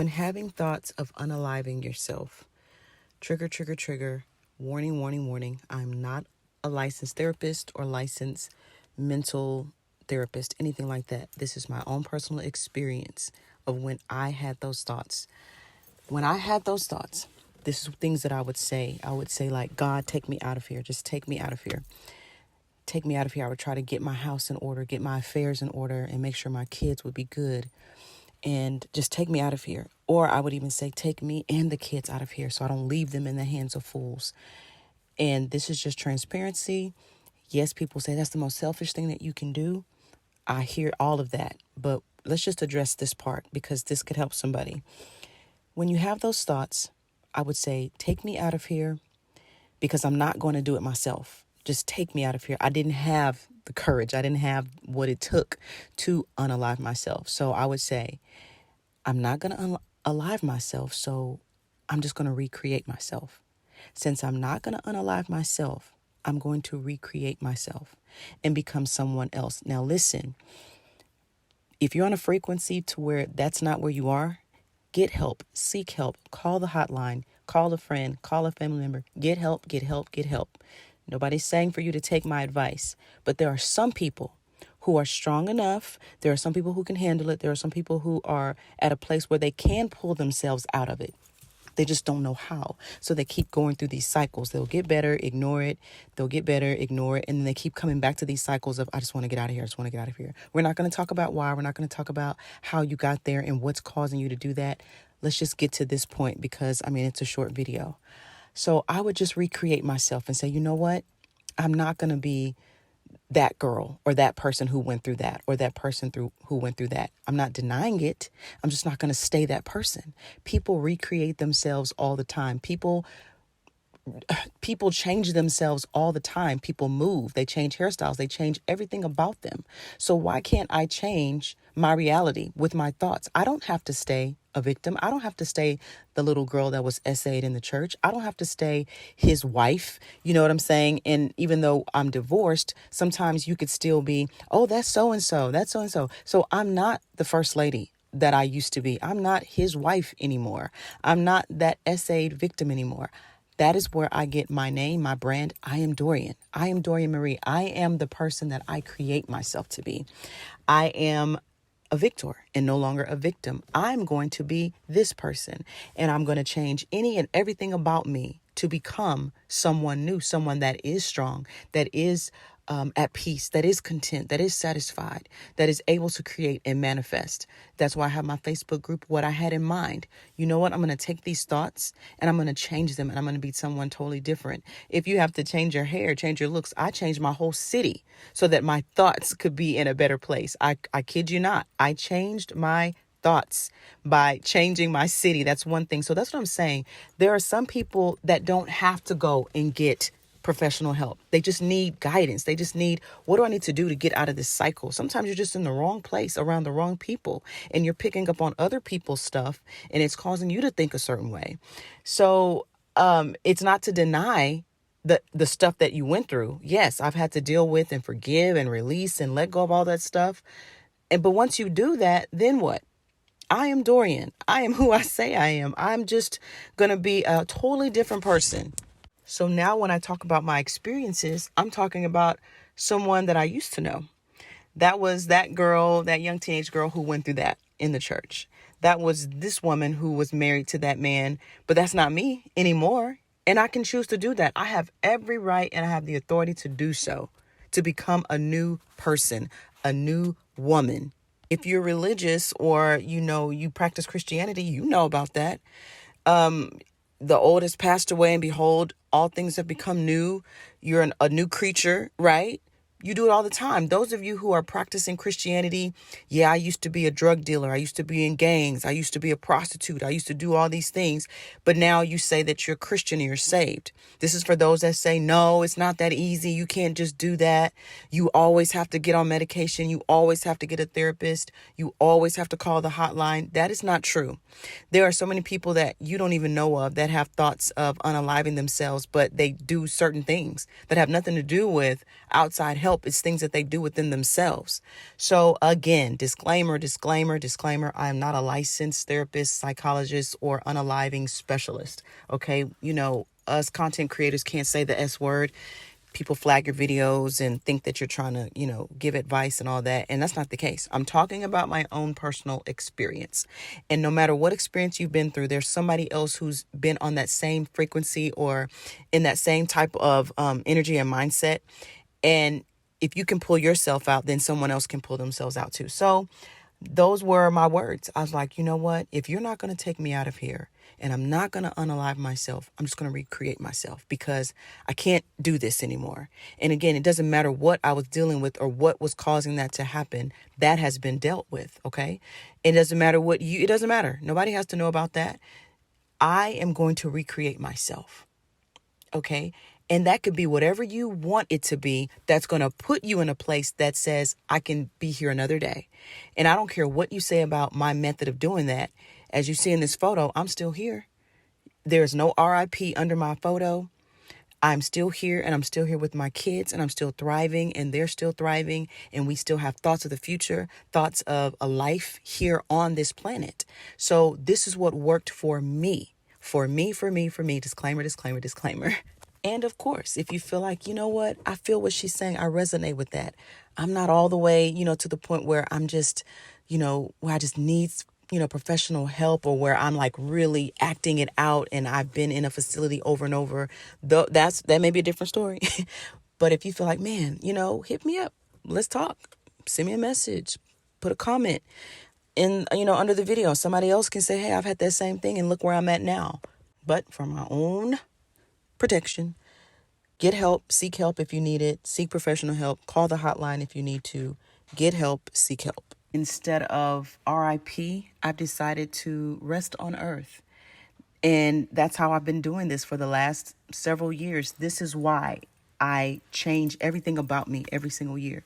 When having thoughts of unaliving yourself, trigger, trigger, trigger, warning, warning, warning. I'm not a licensed therapist or licensed mental therapist, anything like that. This is my own personal experience of when I had those thoughts. When I had those thoughts, this is things that I would say. I would say like, God, take me out of here. Just take me out of here. Take me out of here. I would try to get my house in order, get my affairs in order, and make sure my kids would be good. And just take me out of here. Or I would even say, take me and the kids out of here so I don't leave them in the hands of fools. And this is just transparency. Yes, people say that's the most selfish thing that you can do. I hear all of that. But let's just address this part because this could help somebody. When you have those thoughts, I would say, take me out of here because I'm not going to do it myself. Just take me out of here. I didn't have the courage. I didn't have what it took to unalive myself. So I would say, I'm not going to unalive myself, so I'm just going to recreate myself. Since I'm not going to unalive myself, I'm going to recreate myself and become someone else. Now, listen, if you're on a frequency to where that's not where you are, get help, seek help, call the hotline, call a friend, call a family member, get help, get help, get help. Nobody's saying for you to take my advice, but there are some people who are strong enough. There are some people who can handle it. There are some people who are at a place where they can pull themselves out of it. They just don't know how. So they keep going through these cycles. They'll get better, ignore it. They'll get better, ignore it. And then they keep coming back to these cycles of, I just want to get out of here. I just want to get out of here. We're not going to talk about why. We're not going to talk about how you got there and what's causing you to do that. Let's just get to this point because, it's a short video. So I would just recreate myself and say, you know what? I'm not going to be that girl or that person who went through that or that person who went through that. I'm not denying it. I'm just not going to stay that person. People recreate themselves all the time. People change themselves all the time. People move, they change hairstyles, they change everything about them. So why can't I change my reality with my thoughts? I don't have to stay a victim. I don't have to stay the little girl that was essayed in the church. I don't have to stay his wife. You know what I'm saying? And even though I'm divorced, sometimes you could still be, oh, that's so-and-so, that's so-and-so. So I'm not the first lady that I used to be. I'm not his wife anymore. I'm not that essayed victim anymore. That is where I get my name, my brand. I am Dorian. I am Dorian Marie. I am the person that I create myself to be. I am a victor and no longer a victim. I'm going to be this person and I'm going to change any and everything about me to become someone new, someone that is strong, that is at peace, that is content, that is satisfied, that is able to create and manifest. That's why I have my Facebook group, What I Had in Mind. You know what? I'm going to take these thoughts and I'm going to change them and I'm going to be someone totally different. If you have to change your hair, change your looks, I changed my whole city so that my thoughts could be in a better place. I kid you not. I changed my thoughts by changing my city. That's one thing. So that's what I'm saying. There are some people that don't have to go and get professional help. They just need guidance. They just need, what do I need to do to get out of this cycle? Sometimes you're just in the wrong place around the wrong people and you're picking up on other people's stuff and it's causing you to think a certain way. So it's not to deny the stuff that you went through. Yes, I've had to deal with and forgive and release and let go of all that stuff. But once you do that, then what? I am Dorian. I am who I say I am. I'm just going to be a totally different person. So now when I talk about my experiences, I'm talking about someone that I used to know. That was that girl, that young teenage girl who went through that in the church. That was this woman who was married to that man, but that's not me anymore. And I can choose to do that. I have every right and I have the authority to do so, to become a new person, a new woman. If you're religious or, you practice Christianity, you know about that. The old has passed away and behold, all things have become new. You're a new creature, right? You do it all the time. Those of you who are practicing Christianity, I used to be a drug dealer. I used to be in gangs. I used to be a prostitute. I used to do all these things. But now you say that you're Christian and you're saved. This is for those that say, no, it's not that easy. You can't just do that. You always have to get on medication. You always have to get a therapist. You always have to call the hotline. That is not true. There are so many people that you don't even know of that have thoughts of unaliving themselves, but they do certain things that have nothing to do with outside help. help. It's things that they do within themselves. So again, disclaimer, disclaimer, disclaimer. I am not a licensed therapist, psychologist, or unaliving specialist. Okay. Us content creators can't say the S word. People flag your videos and think that you're trying to, give advice and all that. And that's not the case. I'm talking about my own personal experience. And no matter what experience you've been through, there's somebody else who's been on that same frequency or in that same type of energy and mindset. And if you can pull yourself out, then someone else can pull themselves out too. So those were my words. I was like, you know what? If you're not going to take me out of here and I'm not going to unalive myself, I'm just going to recreate myself because I can't do this anymore. And again, it doesn't matter what I was dealing with or what was causing that to happen. That has been dealt with. Okay. It doesn't matter it doesn't matter. Nobody has to know about that. I am going to recreate myself. Okay. And that could be whatever you want it to be. That's going to put you in a place that says, I can be here another day. And I don't care what you say about my method of doing that. As you see in this photo, I'm still here. There's no RIP under my photo. I'm still here and I'm still here with my kids and I'm still thriving and they're still thriving. And we still have thoughts of the future, thoughts of a life here on this planet. So this is what worked for me. For me. Disclaimer, disclaimer, disclaimer. And of course, if you feel like, you know what, I feel what she's saying, I resonate with that. I'm not all the way, to the point where I'm just, where I just need, professional help or where I'm like really acting it out and I've been in a facility over and over. Though that may be a different story. But if you feel like, man, hit me up. Let's talk. Send me a message. Put a comment in, under the video. Somebody else can say, hey, I've had that same thing and look where I'm at now. But for my own protection, get help, seek help if you need it, seek professional help, call the hotline if you need to, get help, seek help. Instead of RIP, I've decided to rest on earth. And that's how I've been doing this for the last several years. This is why I change everything about me every single year.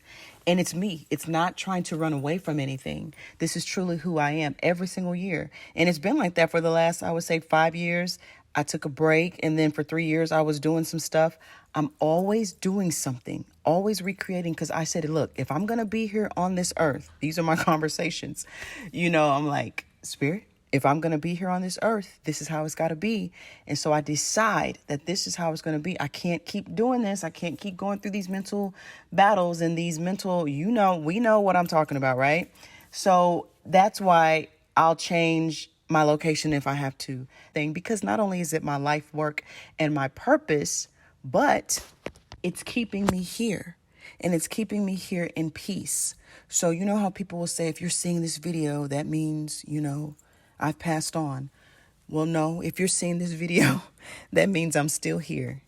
And it's me. It's not trying to run away from anything. This is truly who I am every single year. And it's been like that for the last, I would say, 5 years. I took a break and then for 3 years I was doing some stuff. I'm always doing something, always recreating because I said, look, if I'm going to be here on this earth, these are my conversations. I'm like, Spirit, if I'm going to be here on this earth, this is how it's got to be. And so I decide that this is how it's going to be. I can't keep doing this. I can't keep going through these mental battles and these mental, we know what I'm talking about, right? So that's why I'll change my location if I have to, because not only is it my life work and my purpose, but it's keeping me here and it's keeping me here in peace. So you know how people will say, if you're seeing this video, that means, I've passed on. Well, no, if you're seeing this video, that means I'm still here